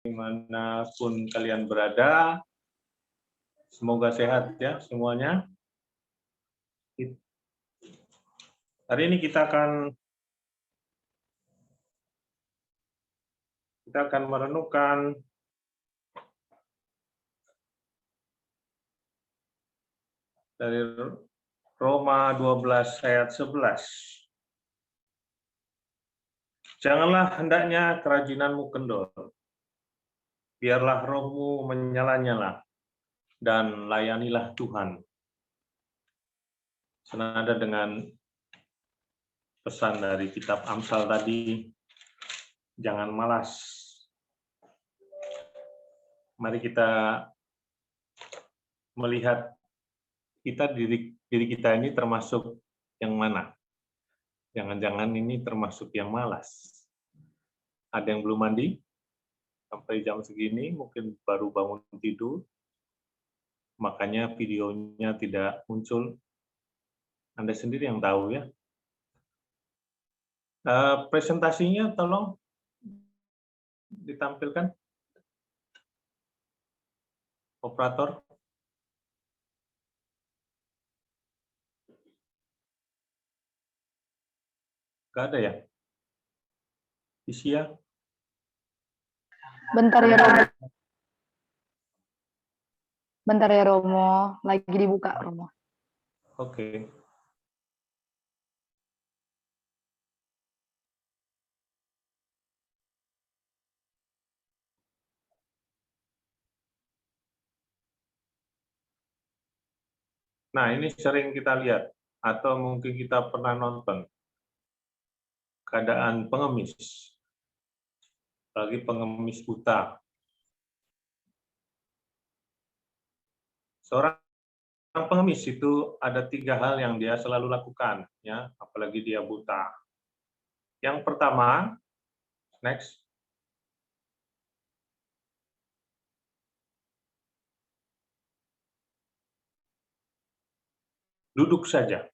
dimanapun kalian berada. Semoga sehat ya semuanya. Hari ini kita akan merenungkan dari Roma 12 ayat 11. Janganlah hendaknya kerajinanmu kendor. Biarlah rohmu menyala-nyala dan layanilah Tuhan. Senada dengan pesan dari kitab Amsal tadi, jangan malas. Mari kita melihat diri kita ini termasuk yang mana. Jangan-jangan ini termasuk yang malas. Ada yang belum mandi? Sampai jam segini mungkin baru bangun tidur, makanya videonya tidak muncul. Anda sendiri yang tahu ya. Presentasinya tolong ditampilkan, operator. Nggak ada ya? Isia? Bentar ya Romo. Bentar ya Romo, lagi dibuka Romo. Oke. Nah, ini sering kita lihat, atau mungkin kita pernah nonton, keadaan pengemis, apalagi pengemis buta. Seorang pengemis itu ada 3 hal yang dia selalu lakukan, ya, apalagi dia buta. Yang pertama, next. Duduk saja.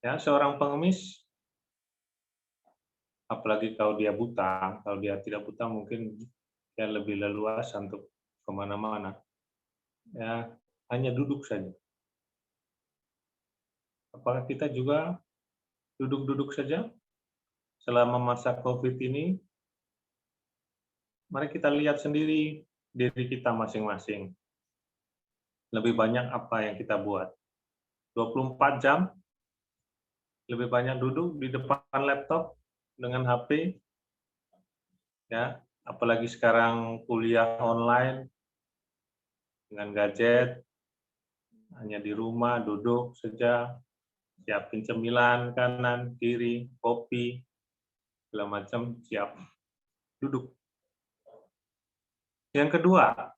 Ya, seorang pengemis, apalagi kalau dia buta, kalau dia tidak buta mungkin dia lebih leluasa untuk kemana-mana. Ya, hanya duduk saja. Apakah kita juga duduk-duduk saja selama masa COVID ini? Mari kita lihat sendiri diri kita masing-masing. Lebih banyak apa yang kita buat? 24 jam? Lebih banyak duduk di depan laptop dengan HP? Ya, apalagi sekarang kuliah online dengan gadget, hanya di rumah duduk saja, siapin cemilan kanan kiri, kopi, segala macam siap, duduk. Yang kedua,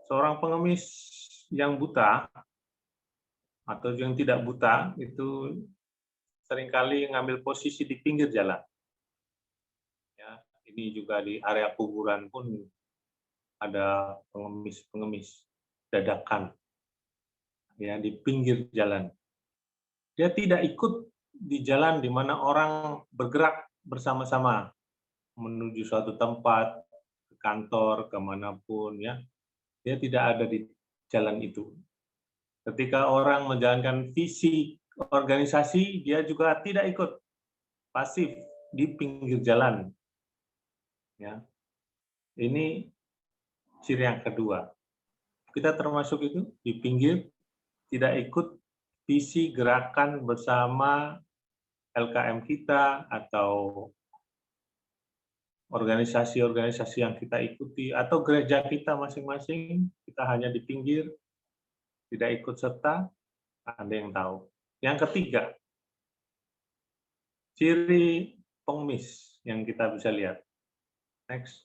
seorang pengemis yang buta atau yang tidak buta itu seringkali mengambil posisi di pinggir jalan. Ya, ini juga di area kuburan pun ada pengemis-pengemis dadakan, ya, di pinggir jalan. Dia tidak ikut di jalan di mana orang bergerak bersama-sama menuju suatu tempat, ke kantor, kemanapun, ya. Dia tidak ada di jalan itu. Ketika orang menjalankan visi organisasi, dia juga tidak ikut, pasif di pinggir jalan. Ya. Ini ciri yang kedua. Kita termasuk itu di pinggir, tidak ikut visi gerakan bersama LKM kita atau organisasi-organisasi yang kita ikuti atau gereja kita masing-masing, kita hanya di pinggir, tidak ikut serta, ada yang tahu. Yang ketiga, ciri pengemis yang kita bisa lihat. Next.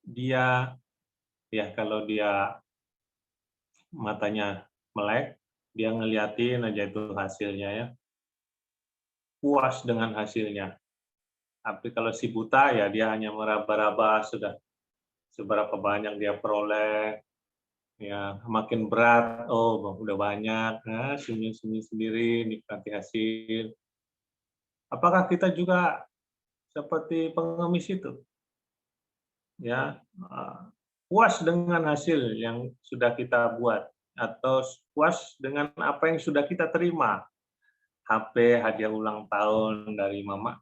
Dia, ya kalau dia matanya melek, dia ngeliatin aja itu hasilnya ya. Puas dengan hasilnya. Tapi kalau si buta ya dia hanya meraba-raba sudah seberapa banyak dia peroleh, ya makin berat, oh udah banyak, nah senyum-senyum sendiri nikmati hasil, Apakah kita juga seperti pengemis itu? Ya, puas dengan hasil yang sudah kita buat atau puas dengan apa yang sudah kita terima? HP, hadiah ulang tahun dari mama,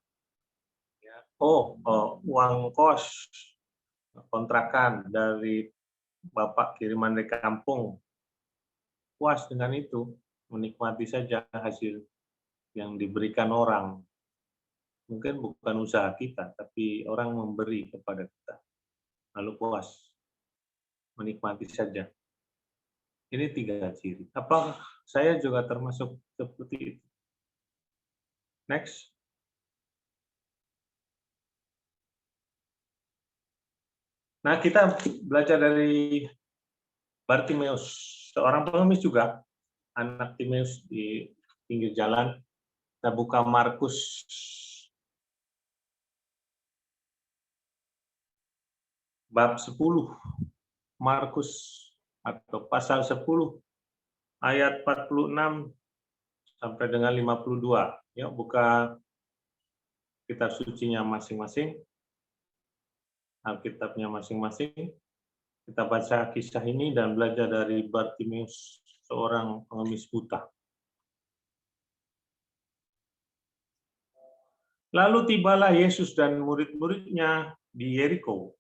ya. Uang kos, kontrakan dari bapak kiriman dari kampung. Puas dengan itu, menikmati saja hasil yang diberikan orang. Mungkin bukan usaha kita, tapi orang memberi kepada kita. Lalu puas, menikmati saja. Ini 3 ciri. Apa saya juga termasuk seperti itu? Next. Nah, kita belajar dari Bartimeus, seorang pengemis juga, anak Timeus di pinggir jalan. Kita buka Markus bab 10, Markus atau pasal 10 ayat 46 sampai dengan 52. Yuk buka kitab sucinya masing-masing, Alkitabnya masing-masing. Kita baca kisah ini dan belajar dari Bartimeus, seorang pengemis buta. Lalu tibalah Yesus dan murid-muridnya di Yeriko.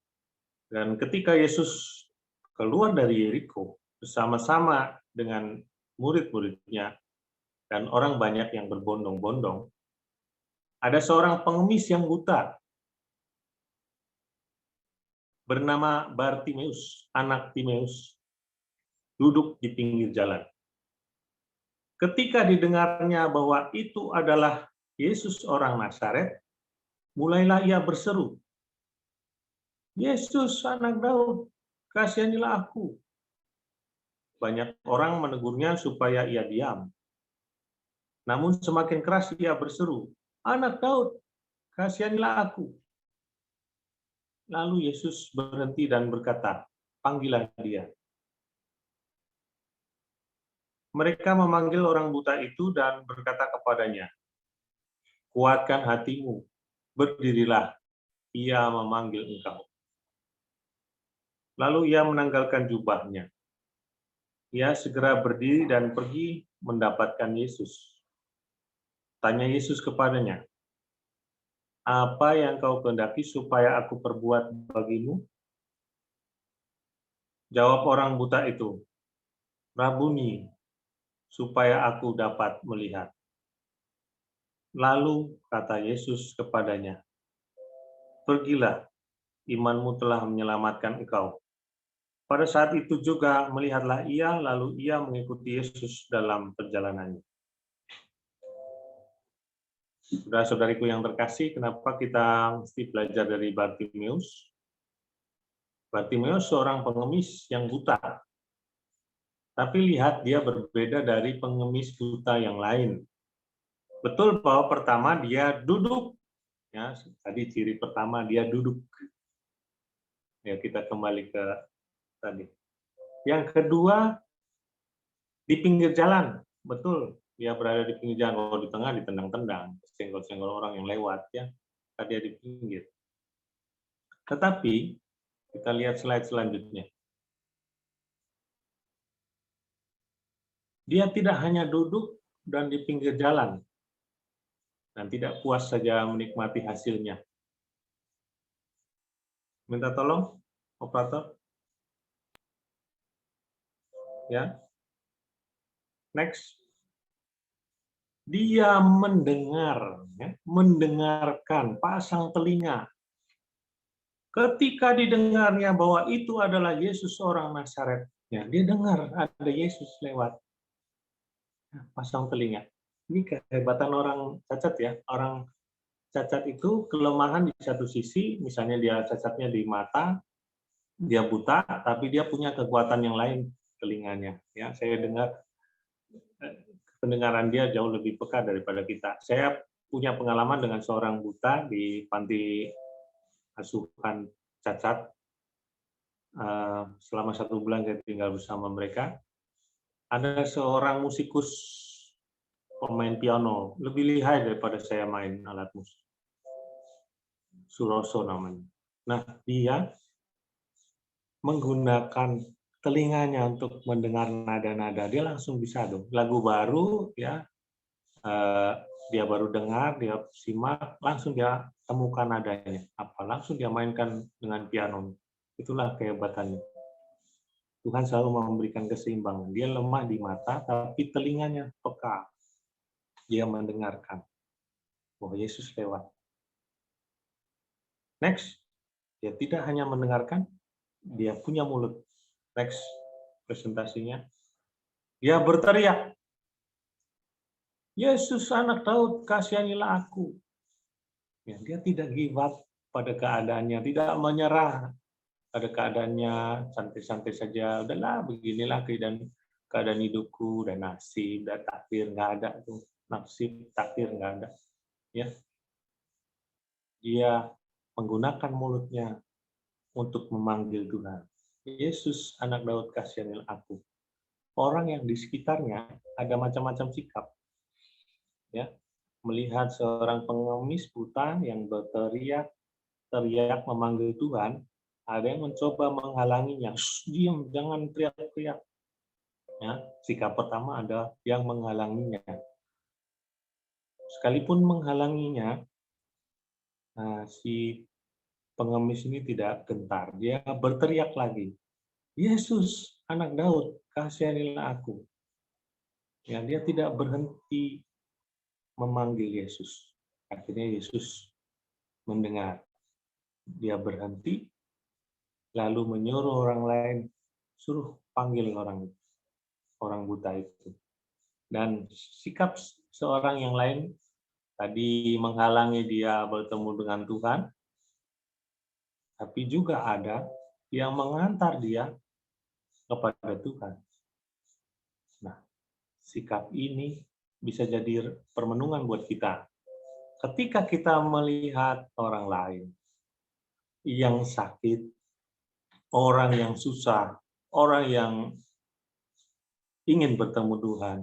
Dan ketika Yesus keluar dari Yeriko bersama-sama dengan murid-muridnya dan orang banyak yang berbondong-bondong, ada seorang pengemis yang buta bernama Bartimeus, anak Timeus, duduk di pinggir jalan. Ketika didengarnya bahwa itu adalah Yesus orang Nazaret, mulailah ia berseru, "Yesus, anak Daud, kasihanilah aku." Banyak orang menegurnya supaya ia diam. Namun semakin keras ia berseru, "Anak Daud, kasihanilah aku." Lalu Yesus berhenti dan berkata, "Panggillah dia." Mereka memanggil orang buta itu dan berkata kepadanya, "Kuatkan hatimu, berdirilah, ia memanggil engkau." Lalu ia menanggalkan jubahnya. Ia segera berdiri dan pergi mendapatkan Yesus. Tanya Yesus kepadanya, "Apa yang kau kehendaki supaya aku perbuat bagimu?" Jawab orang buta itu, "Rabuni, supaya aku dapat melihat." Lalu kata Yesus kepadanya, "Pergilah, imanmu telah menyelamatkan engkau." Pada saat itu juga melihatlah ia, lalu ia mengikuti Yesus dalam perjalanannya. Saudara-saudariku yang terkasih, kenapa kita mesti belajar dari Bartimeus? Bartimeus seorang pengemis yang buta. Tapi lihat, dia berbeda dari pengemis buta yang lain. Betul bahwa pertama dia duduk. Ya, tadi ciri pertama dia duduk. Ya, kita kembali ke tadi. Yang kedua, di pinggir jalan. Betul, dia berada di pinggir jalan. Kalau di tengah ditendang-tendang, senggol-senggol orang yang lewat, ya. Dia di pinggir. Tetapi kita lihat slide selanjutnya. Dia tidak hanya duduk dan di pinggir jalan dan tidak puas saja menikmati hasilnya. Minta tolong, operator. Ya. Next. Dia mendengar, ya, mendengarkan, pasang telinga. Ketika didengarnya bahwa itu adalah Yesus orang Nazaret, ya, dia dengar ada Yesus lewat. Pasang telinga. Ini kehebatan orang cacat ya. Orang cacat itu kelemahan di satu sisi, misalnya dia cacatnya di mata, dia buta, tapi dia punya kekuatan yang lain telinganya. Ya, saya dengar pendengaran dia jauh lebih peka daripada kita. Saya punya pengalaman dengan seorang buta di panti asuhan cacat. Selama 1 bulan saya tinggal bersama mereka. Ada seorang musikus pemain piano, lebih lihai daripada saya main alat musik. Suroso namanya. Nah, dia menggunakan telinganya untuk mendengar nada-nada. Dia langsung bisa dong. Lagu baru, ya, dia baru dengar, dia simak, langsung dia temukan nadanya. Langsung dia mainkan dengan piano. Itulah kehebatannya. Tuhan selalu memberikan keseimbangan. Dia lemah di mata, tapi telinganya peka. Dia mendengarkan. Oh, Yesus lewat. Next, dia tidak hanya mendengarkan, dia punya mulut. Next, presentasinya. Dia berteriak, Yesus anak Daud, kasihanilah aku. Ya, dia tidak give up pada keadaannya, tidak menyerah pada keadaannya, santai-santai saja. Udahlah, beginilah keadaan hidupku, dan nasib, dan takdir, nggak ada tuh. Nasib, takdir, nggak ada. Ya, dia menggunakan mulutnya untuk memanggil Tuhan. Yesus, anak Daud, kasihanilah aku. Orang yang di sekitarnya ada macam-macam sikap. Ya, melihat seorang pengemis buta yang teriak memanggil Tuhan, ada yang mencoba menghalanginya. Diam, jangan teriak-teriak. Ya, sikap pertama ada yang menghalanginya. Sekalipun menghalanginya, si pengemis ini tidak gentar. Dia berteriak lagi, Yesus, anak Daud, kasihanilah aku. Ya, dia tidak berhenti memanggil Yesus. Akhirnya Yesus mendengar. Dia berhenti, lalu menyuruh orang lain, suruh panggil orang buta itu. Dan sikap seorang yang lain tadi menghalangi dia bertemu dengan Tuhan, tapi juga ada yang mengantar dia kepada Tuhan. Nah, sikap ini bisa jadi permenungan buat kita. Ketika kita melihat orang lain yang sakit, orang yang susah, orang yang ingin bertemu Tuhan,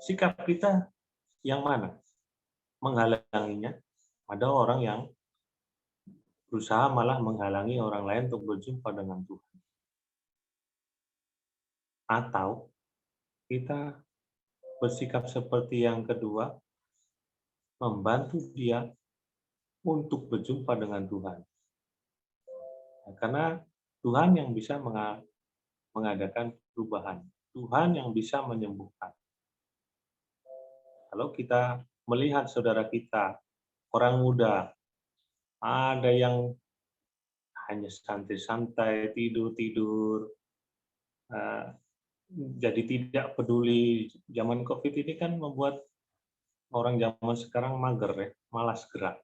sikap kita yang mana? Menghalanginya? Ada orang yang berusaha malah menghalangi orang lain untuk berjumpa dengan Tuhan. Atau kita bersikap seperti yang kedua, membantu dia untuk berjumpa dengan Tuhan. Karena Tuhan yang bisa mengadakan perubahan. Tuhan yang bisa menyembuhkan. Kalau kita melihat saudara kita, orang muda, ada yang hanya santai-santai, tidur-tidur, jadi tidak peduli. Zaman COVID ini kan membuat orang zaman sekarang mager ya, malas gerak.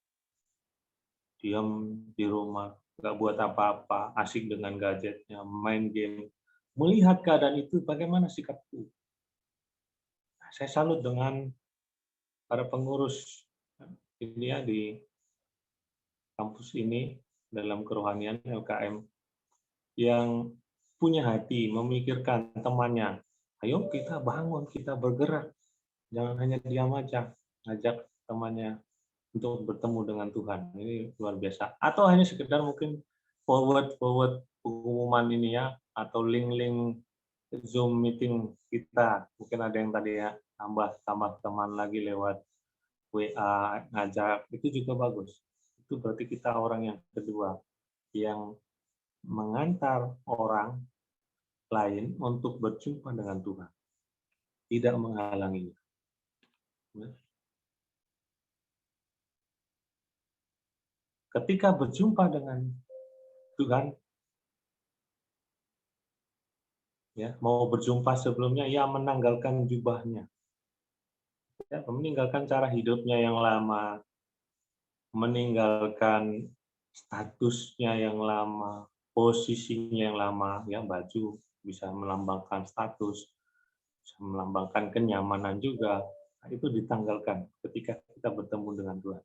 Diam di rumah, nggak buat apa-apa, asik dengan gadgetnya, main game. Melihat keadaan itu, bagaimana sikapku? Saya salut dengan para pengurus ini ya di kampus ini dalam kerohanian LKM yang punya hati memikirkan temannya. Ayo kita bangun, kita bergerak. Jangan hanya diam aja, ngajak temannya untuk bertemu dengan Tuhan. Ini luar biasa. Atau hanya sekedar mungkin forward pengumuman ini ya, atau link-link Zoom meeting kita. Mungkin ada yang tadi ya, tambah teman lagi lewat WA, ngajak. Itu juga bagus. Itu berarti kita orang yang kedua, yang mengantar orang lain untuk berjumpa dengan Tuhan. Tidak menghalanginya. Ketika berjumpa dengan Tuhan, ya, mau berjumpa sebelumnya, ya menanggalkan jubahnya, ya, meninggalkan cara hidupnya yang lama, meninggalkan statusnya yang lama, posisinya yang lama, ya baju bisa melambangkan status, bisa melambangkan kenyamanan juga, nah, itu ditanggalkan ketika kita bertemu dengan Tuhan.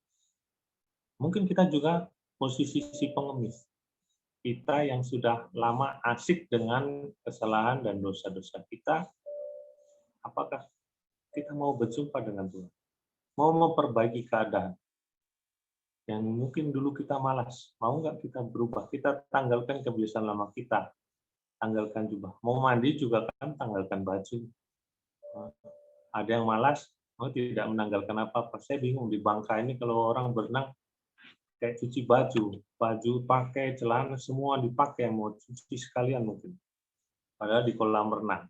Mungkin kita juga posisi si pengemis. Kita yang sudah lama asik dengan kesalahan dan dosa-dosa kita, apakah kita mau berjumpa dengan Tuhan, mau memperbaiki keadaan yang mungkin dulu kita malas, mau nggak kita berubah, kita tanggalkan kebiasaan lama kita, tanggalkan jubah, mau mandi juga kan tanggalkan baju. Ada yang malas, tidak menanggalkan apa-apa. Saya bingung di Bangka ini kalau orang berenang kayak cuci baju pakai, celana semua dipakai, mau cuci sekalian mungkin. Padahal di kolam renang.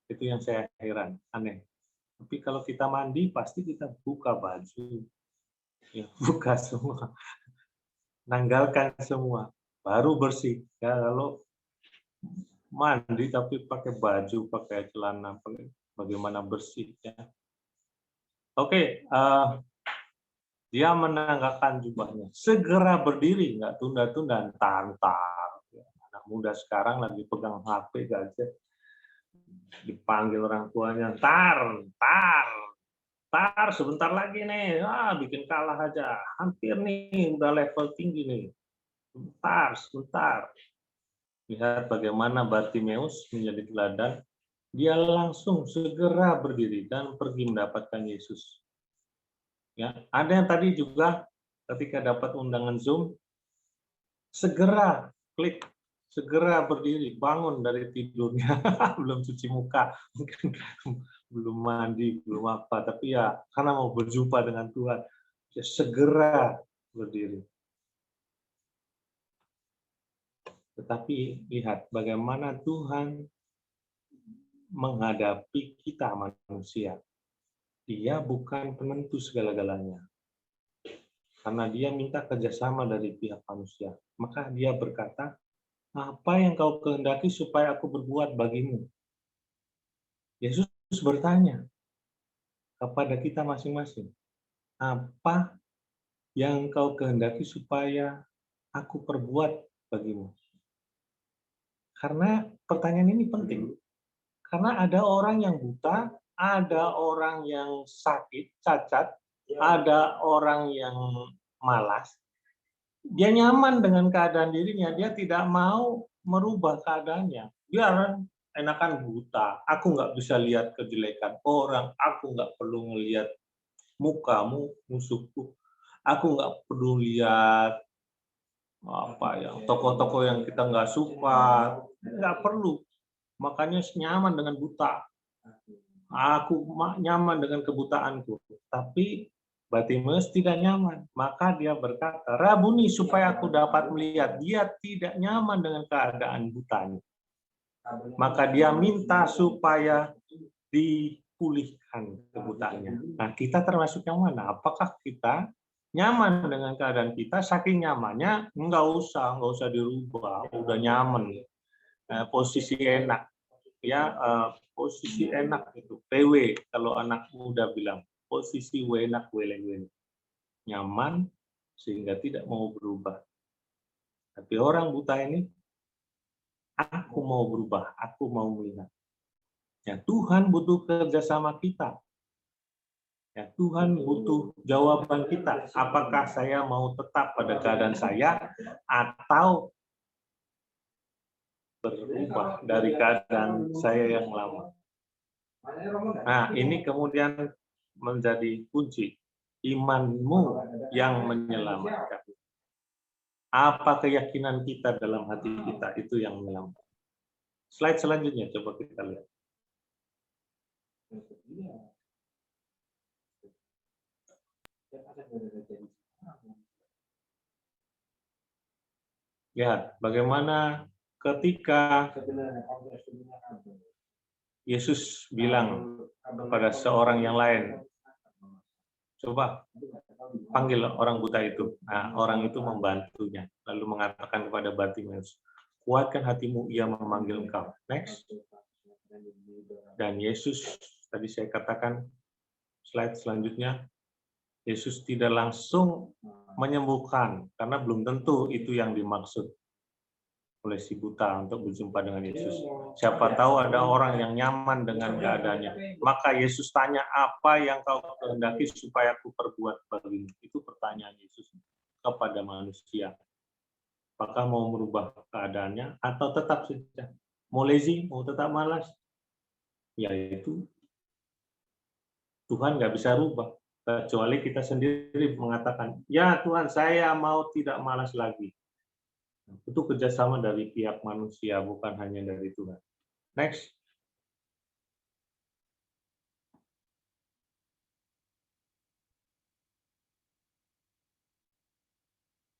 Itu yang saya heran, aneh. Tapi kalau kita mandi pasti kita buka baju, ya, buka semua, nanggalkan semua, baru bersih. Ya, kalau mandi tapi pakai baju, pakai celana, bagaimana bersihnya? Oke, dia menanggalkan jubahnya, segera berdiri, nggak tunda-tunda, ntar. Anak muda sekarang lagi pegang HP, gadget, dipanggil orang tuanya, ntar, sebentar lagi nih, bikin kalah aja, hampir nih, udah level tinggi nih, sebentar. Lihat bagaimana Bartimeus menjadi teladan, dia langsung segera berdiri dan pergi mendapatkan Yesus. Ya, ada yang tadi juga ketika dapat undangan Zoom, segera klik, segera berdiri, bangun dari tidurnya, belum cuci muka, mungkin belum mandi, belum apa, tapi ya karena mau berjumpa dengan Tuhan, ya segera berdiri. Tetapi lihat bagaimana Tuhan menghadapi kita manusia. Dia bukan penentu segala-galanya. Karena dia minta kerjasama dari pihak manusia. Maka dia berkata, apa yang kau kehendaki supaya aku berbuat bagimu? Yesus bertanya kepada kita masing-masing, apa yang kau kehendaki supaya aku perbuat bagimu? Karena pertanyaan ini penting. Karena ada orang yang buta, ada orang yang sakit, cacat, ada orang yang malas. Dia nyaman dengan keadaan dirinya, dia tidak mau merubah keadaannya. Dia enakan buta, aku nggak bisa lihat kejelekan orang, aku nggak perlu ngelihat mukamu, musuhku, aku nggak perlu lihat tokoh-tokoh yang kita nggak suka, nggak perlu. Makanya nyaman dengan buta. Aku nyaman dengan kebutaanku. Tapi Bartimeus tidak nyaman. Maka dia berkata, Rabuni supaya aku dapat melihat. Dia tidak nyaman dengan keadaan butanya. Maka dia minta supaya dipulihkan kebutaannya. Nah, kita termasuk yang mana? Apakah kita nyaman dengan keadaan kita? Saking nyamannya, nggak usah dirubah. Udah nyaman. Posisi enak. Ya, posisi enak itu PW kalau anak muda bilang posisi enak weleng nyaman sehingga tidak mau berubah. Tapi orang buta ini, aku mau berubah, aku mau melihat. Ya, Tuhan butuh kerjasama kita. Ya, Tuhan butuh jawaban kita. Apakah saya mau tetap pada keadaan saya atau berubah dari keadaan saya yang lama. Nah, ini kemudian menjadi kunci. Imanmu yang menyelamatkan. Apa keyakinan kita dalam hati kita, itu yang menyelamatkan. Slide selanjutnya, coba kita lihat. Lihat, bagaimana ketika Yesus bilang kepada seorang yang lain, coba panggil orang buta itu. Nah, orang itu membantunya, lalu mengatakan kepada Bartimeus, kuatkan hatimu, ia memanggil engkau. Next. Dan Yesus, tadi saya katakan, slide selanjutnya, Yesus tidak langsung menyembuhkan, karena belum tentu itu yang dimaksud oleh si buta untuk berjumpa dengan Yesus. Siapa tahu ada orang yang nyaman dengan keadaannya. Maka Yesus tanya, apa yang kau kehendaki supaya aku perbuat bagimu? Itu pertanyaan Yesus kepada manusia. Apakah mau merubah keadaannya atau tetap saja? Mau lazy, mau tetap malas? Yaitu Tuhan nggak bisa rubah, kecuali kita sendiri mengatakan, ya Tuhan saya mau tidak malas lagi. Itu kerjasama dari pihak manusia, bukan hanya dari Tuhan. Next.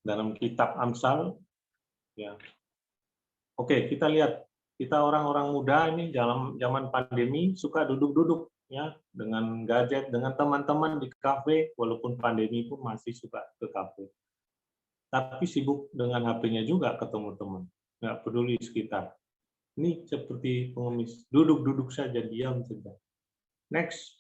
Dalam kitab Amsal, ya. Oke, kita lihat, kita orang-orang muda ini dalam zaman pandemi suka duduk-duduk ya dengan gadget, dengan teman-teman di kafe, walaupun pandemi pun masih suka ke kafe. Tapi sibuk dengan HP-nya juga ketemu teman, nggak peduli sekitar. Ini seperti pengemis, duduk-duduk saja, diam saja. Next.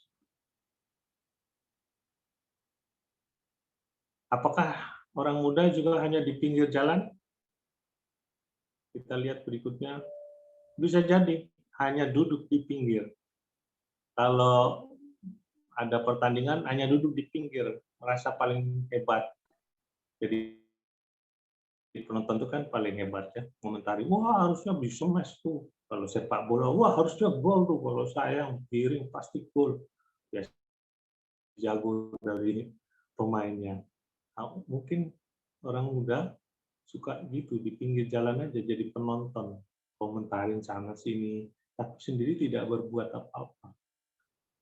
Apakah orang muda juga hanya di pinggir jalan? Kita lihat berikutnya. Bisa jadi hanya duduk di pinggir. Kalau ada pertandingan, hanya duduk di pinggir, merasa paling hebat. Jadi penonton itu kan paling hebat ya, komentari, wah harusnya bisa smash tuh. Kalau sepak bola, wah harusnya gol tuh. Kalau sayang, piring pasti gol. Ya, jago dari pemainnya. Mungkin orang muda suka gitu di pinggir jalan aja jadi penonton, komentarin sana sini, tapi sendiri tidak berbuat apa-apa.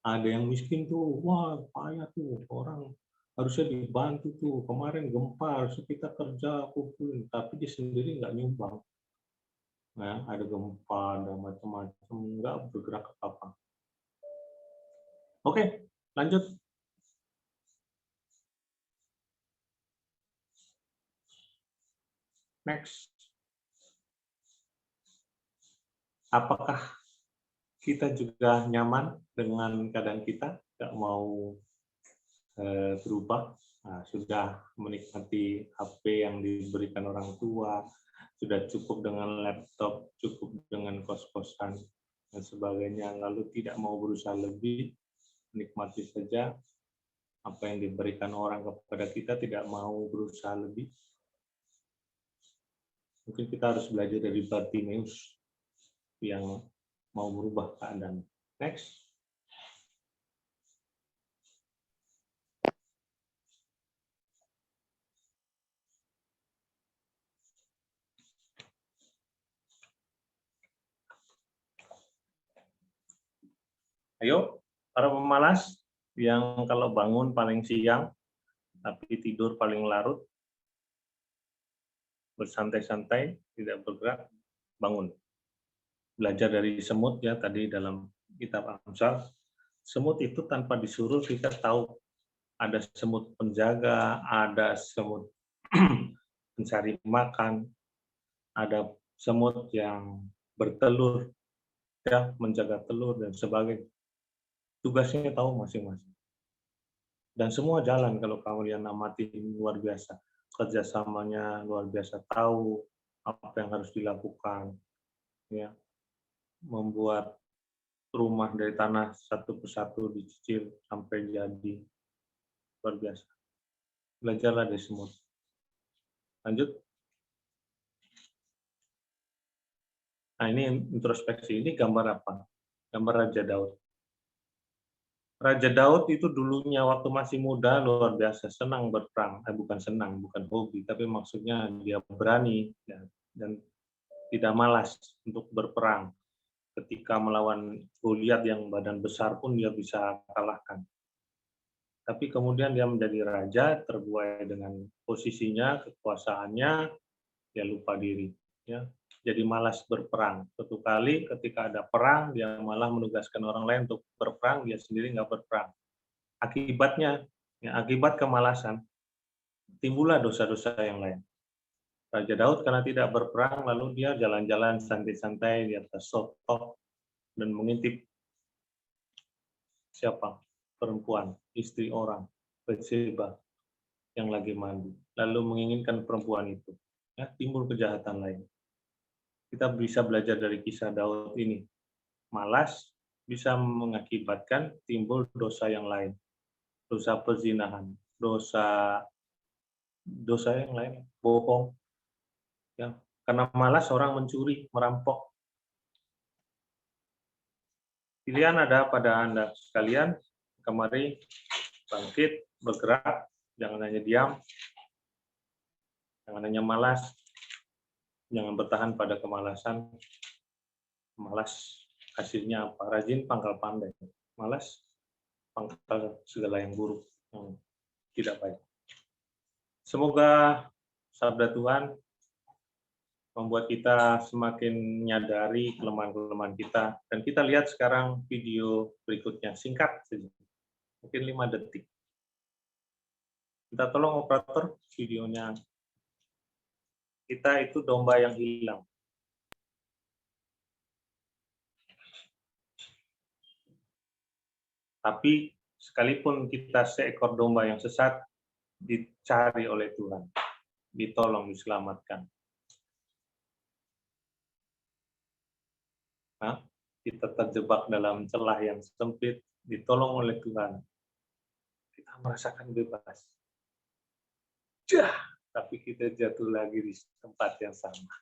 Ada yang miskin tuh, wah payah tuh, orang harusnya dibantu tuh, kemarin gempa harusnya kita kerja kumpulin, tapi dia sendiri nggak nyumbang. Nah, ada gempa, ada macam-macam, nggak bergerak apa-apa. Oke, lanjut. Next. Apakah kita juga nyaman dengan keadaan kita, nggak mau berubah? Nah, sudah menikmati HP yang diberikan orang tua, sudah cukup dengan laptop, cukup dengan kos-kosan, dan sebagainya, lalu tidak mau berusaha lebih, menikmati saja apa yang diberikan orang kepada kita, tidak mau berusaha lebih. Mungkin kita harus belajar dari Bartimeus yang mau merubah keadaan. Next. Ayo, para pemalas yang kalau bangun paling siang, tapi tidur paling larut, bersantai-santai, tidak bergerak, bangun. Belajar dari semut ya tadi dalam kitab Amsal. Semut itu tanpa disuruh kita tahu ada semut penjaga, ada semut pencari makan, ada semut yang bertelur, ya menjaga telur dan sebagainya. Tugasnya tahu masing-masing. Dan semua jalan kalau kalian amati luar biasa. Kerjasamanya luar biasa, tahu apa yang harus dilakukan, ya membuat rumah dari tanah satu persatu dicicil sampai jadi, luar biasa. Belajarlah dari semut. Lanjut. Nah ini introspeksi, ini gambar apa? Gambar Raja Daud. Raja Daud itu dulunya waktu masih muda luar biasa, senang berperang. Bukan senang, bukan hobi, tapi maksudnya dia berani dan tidak malas untuk berperang. Ketika melawan Goliat yang badan besar pun dia bisa kalahkan. Tapi kemudian dia menjadi raja, terbuai dengan posisinya, kekuasaannya, dia lupa diri. Ya. Jadi malas berperang. Suatu kali ketika ada perang, dia malah menugaskan orang lain untuk berperang, dia sendiri nggak berperang. Akibatnya, ya, akibat kemalasan, timbullah dosa-dosa yang lain. Raja Daud karena tidak berperang, lalu dia jalan-jalan santai-santai di atas sotok dan mengintip siapa? Perempuan, istri orang, Batseba yang lagi mandi. Lalu menginginkan perempuan itu. Ya, timbul kejahatan lain. Kita bisa belajar dari kisah Daud ini. Malas bisa mengakibatkan timbul dosa yang lain. Dosa perzinahan, dosa yang lain, bohong. Ya, karena malas orang mencuri, merampok. Pilihan ada pada Anda sekalian, kemari, bangkit, bergerak, jangan hanya diam, jangan hanya malas, jangan bertahan pada kemalasan. Malas hasilnya apa? Rajin pangkal pandai. Malas pangkal segala yang buruk, yang tidak baik. Semoga sabda Tuhan membuat kita semakin menyadari kelemahan-kelemahan kita. Dan kita lihat sekarang video berikutnya, singkat saja, mungkin 5 detik. Kita tolong operator videonya. Kita itu domba yang hilang. Tapi sekalipun kita seekor domba yang sesat, dicari oleh Tuhan, ditolong, diselamatkan. Kita terjebak dalam celah yang sempit, ditolong oleh Tuhan. Kita merasakan bebas. Tapi kita jatuh lagi di tempat yang sama.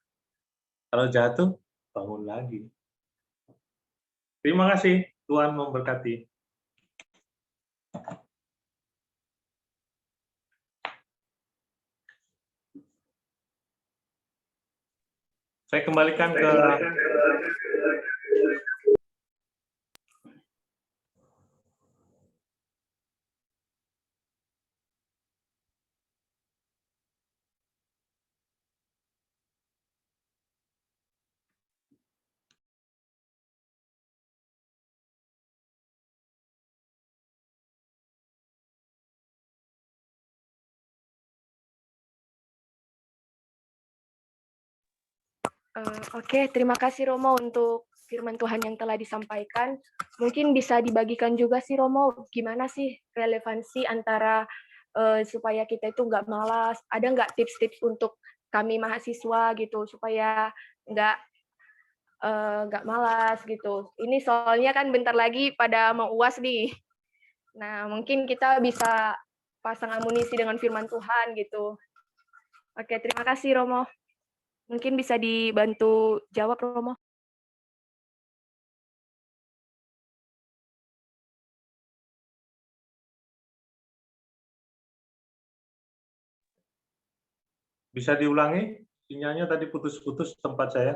Kalau jatuh, bangun lagi. Terima kasih, Tuhan memberkati. Saya kembalikan ke Oke, terima kasih Romo untuk firman Tuhan yang telah disampaikan. Mungkin bisa dibagikan juga sih Romo, gimana sih relevansi antara supaya kita itu nggak malas, ada nggak tips-tips untuk kami mahasiswa gitu, supaya nggak malas gitu. Ini soalnya kan bentar lagi pada mau UAS nih. Nah, mungkin kita bisa pasang amunisi dengan firman Tuhan gitu. Oke, terima kasih Romo. Mungkin bisa dibantu jawab, Romo. Bisa diulangi? Sinyalnya tadi putus-putus tempat saya.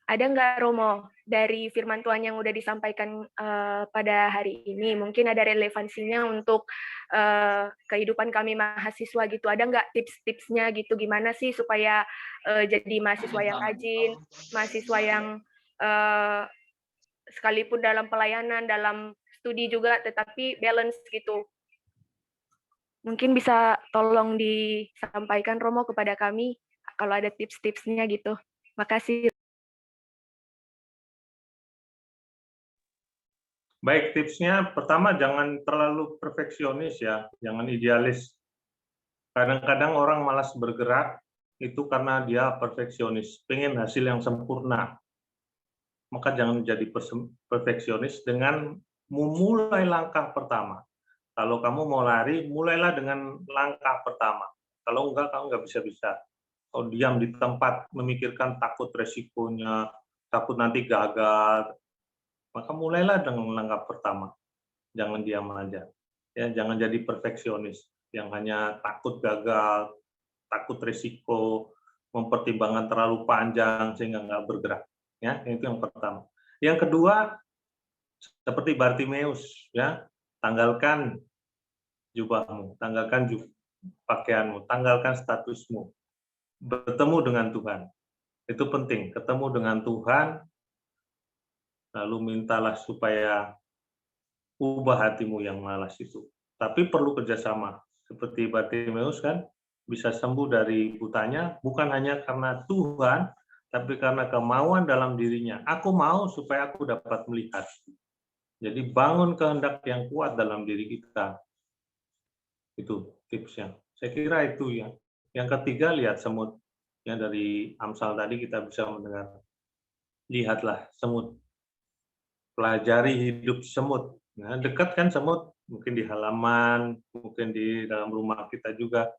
Ada nggak, Romo, dari firman Tuhan yang udah disampaikan pada hari ini? Mungkin ada relevansinya untuk kehidupan kami mahasiswa gitu. Ada nggak tips-tipsnya gitu? Gimana sih supaya jadi mahasiswa yang rajin, mahasiswa yang sekalipun dalam pelayanan, dalam studi juga, tetapi balance gitu. Mungkin bisa tolong disampaikan, Romo, kepada kami kalau ada tips-tipsnya gitu. Makasih. Baik, tipsnya pertama jangan terlalu perfeksionis ya, jangan idealis. Kadang-kadang orang malas bergerak itu karena dia perfeksionis, pengen hasil yang sempurna. Maka jangan menjadi perfeksionis dengan memulai langkah pertama. Kalau kamu mau lari, mulailah dengan langkah pertama. Kalau enggak, kamu nggak bisa-bisa. Kalau diam di tempat, memikirkan takut resikonya, takut nanti gagal, maka mulailah dengan langkah pertama. Jangan diam aja. Ya, jangan jadi perfeksionis yang hanya takut gagal, takut risiko, mempertimbangkan terlalu panjang sehingga nggak bergerak. Ya, itu yang pertama. Yang kedua, seperti Bartimeus, ya, tanggalkan jubahmu, tanggalkan pakaianmu, tanggalkan statusmu, bertemu dengan Tuhan. Itu penting, ketemu dengan Tuhan, lalu mintalah supaya ubah hatimu yang malas itu. Tapi perlu kerjasama. Seperti Bartimeus kan, bisa sembuh dari butanya, bukan hanya karena Tuhan, tapi karena kemauan dalam dirinya. Aku mau supaya aku dapat melihat. Jadi bangun kehendak yang kuat dalam diri kita. Itu tipsnya. Saya kira itu ya. Yang ketiga, lihat semut. Yang dari Amsal tadi kita bisa mendengar. Lihatlah semut. Pelajari hidup semut. Nah, dekat kan semut, mungkin di halaman, mungkin di dalam rumah kita juga.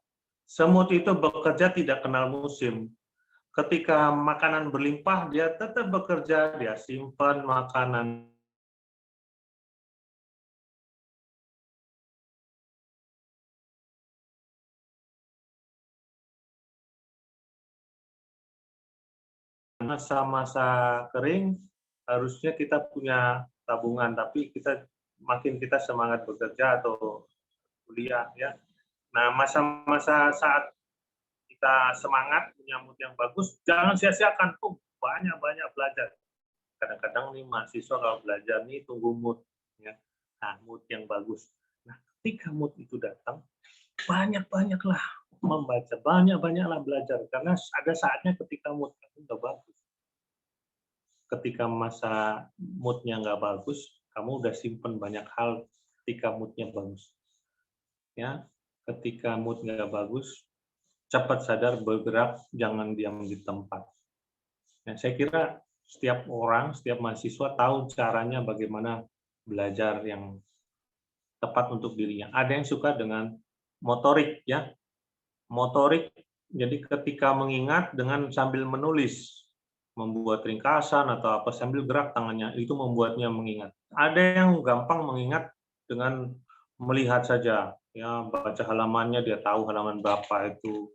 Semut itu bekerja tidak kenal musim. ketika makanan berlimpah, dia tetap bekerja, dia simpan makanan. Masa-masa kering, harusnya kita punya tabungan, tapi makin kita semangat bekerja atau kuliah, ya. Nah, masa-masa saat kita semangat, punya mood yang bagus, jangan sia-siakan. Banyak-banyak belajar. Kadang-kadang nih mahasiswa kalau belajar nih tunggu mood, ya. Nah, mood yang bagus. Nah, ketika mood itu datang, banyak-banyaklah membaca, banyak-banyaklah belajar. Karena ada saatnya ketika mood itu nggak bagus. Ketika masa mood-nya nggak bagus, kamu udah simpen banyak hal ketika mood-nya bagus. Ya, ketika mood nggak bagus, cepat sadar, bergerak, jangan diam di tempat. Nah, saya kira setiap orang, setiap mahasiswa tahu caranya bagaimana belajar yang tepat untuk dirinya. Ada yang suka dengan motorik, ya. Motorik, jadi ketika mengingat dengan sambil menulis, membuat ringkasan atau apa sambil gerak tangannya, itu membuatnya mengingat. Ada yang gampang mengingat dengan melihat saja, ya, baca halamannya, dia tahu halaman berapa itu.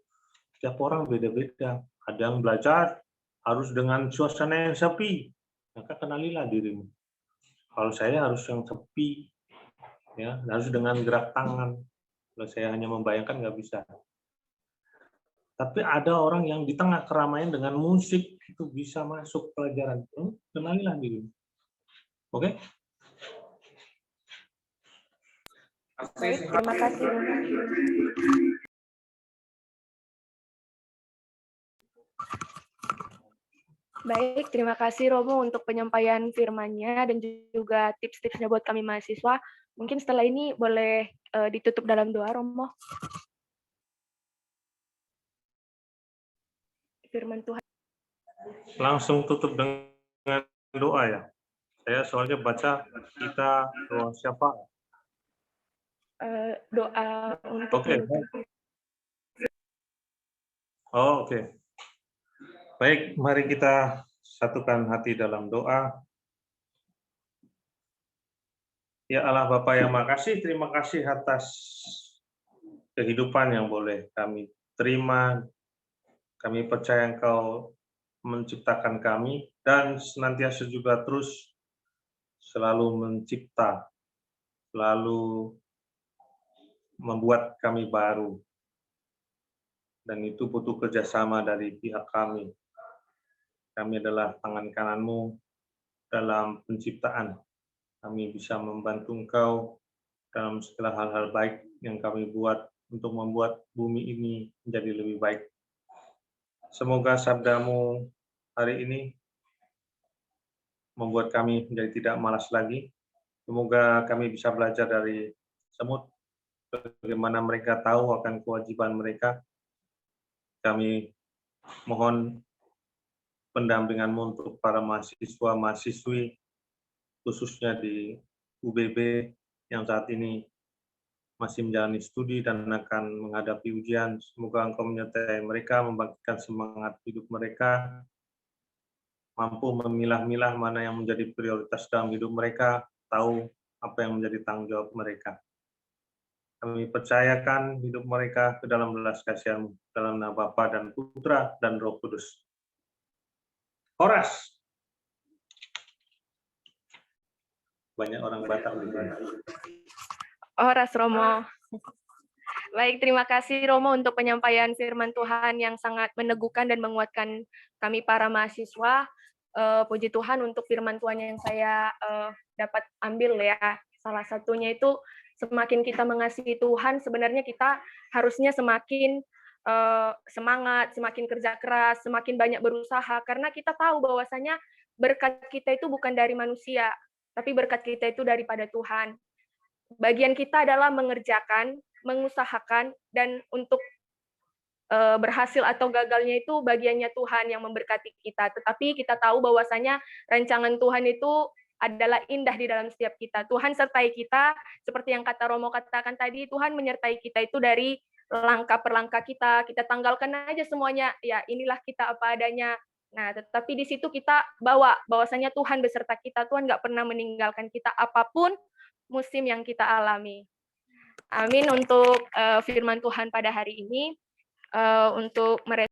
Setiap orang beda-beda. Ada yang belajar harus dengan suasana yang sepi, maka kenalilah dirimu. Kalau saya harus yang sepi, ya, harus dengan gerak tangan. Kalau saya hanya membayangkan nggak bisa. Tapi ada orang yang di tengah keramaian dengan musik itu bisa masuk pelajaran. Kenalilah dirimu. Oke? Baik, terima kasih. Baik, terima kasih Romo untuk penyampaian firman-Nya dan juga tips-tipsnya buat kami mahasiswa. Mungkin setelah ini boleh ditutup dalam doa, Romo. Firman Tuhan. Langsung tutup dengan doa, ya. Saya soalnya baca kita doa siapa? Doa untuk Oke. Oh, oke. Baik, mari kita satukan hati dalam doa. Ya Allah Bapa yang makasih, terima kasih atas kehidupan yang boleh kami terima. Kami percaya Engkau menciptakan kami dan senantiasa juga terus selalu mencipta, selalu membuat kami baru. Dan itu butuh kerjasama dari pihak kami. Kami adalah tangan kanan-Mu dalam penciptaan. Kami bisa membantu Engkau dalam segala hal-hal baik yang kami buat untuk membuat bumi ini menjadi lebih baik. Semoga sabda-Mu hari ini membuat kami menjadi tidak malas lagi. Semoga kami bisa belajar dari semut, bagaimana mereka tahu akan kewajiban mereka. Kami mohon pendampingan-Mu untuk para mahasiswa, mahasiswi, khususnya di UBB yang saat ini masih menjalani studi dan akan menghadapi ujian. Semoga Engkau menyertai mereka, membangkitkan semangat hidup mereka, mampu memilah-milah mana yang menjadi prioritas dalam hidup mereka, tahu apa yang menjadi tanggung jawab mereka. Kami percayakan hidup mereka ke dalam belas kasihan-Mu, dalam nama Bapa dan Putra dan Roh Kudus. Horas. Banyak orang Batak di sini. Horas Romo. Baik, terima kasih Romo untuk penyampaian firman Tuhan yang sangat meneguhkan dan menguatkan kami para mahasiswa. Puji Tuhan untuk firman Tuhan yang saya dapat ambil, ya. Salah satunya itu semakin kita mengasihi Tuhan, sebenarnya kita harusnya semakin semangat, semakin kerja keras, semakin banyak berusaha, karena kita tahu bahwasanya berkat kita itu bukan dari manusia, tapi berkat kita itu daripada Tuhan. Bagian kita adalah mengerjakan, mengusahakan, dan untuk berhasil atau gagalnya itu bagiannya Tuhan yang memberkati kita. Tetapi kita tahu bahwasanya rancangan Tuhan itu adalah indah di dalam setiap kita. Tuhan sertai kita, seperti yang kata Romo katakan tadi, Tuhan menyertai kita itu dari langkah per langkah kita tanggalkan aja semuanya, ya inilah kita apa adanya. Nah, tetapi di situ kita bahwasanya Tuhan beserta kita, Tuhan nggak pernah meninggalkan kita apapun musim yang kita alami. Amin untuk firman Tuhan pada hari ini, untuk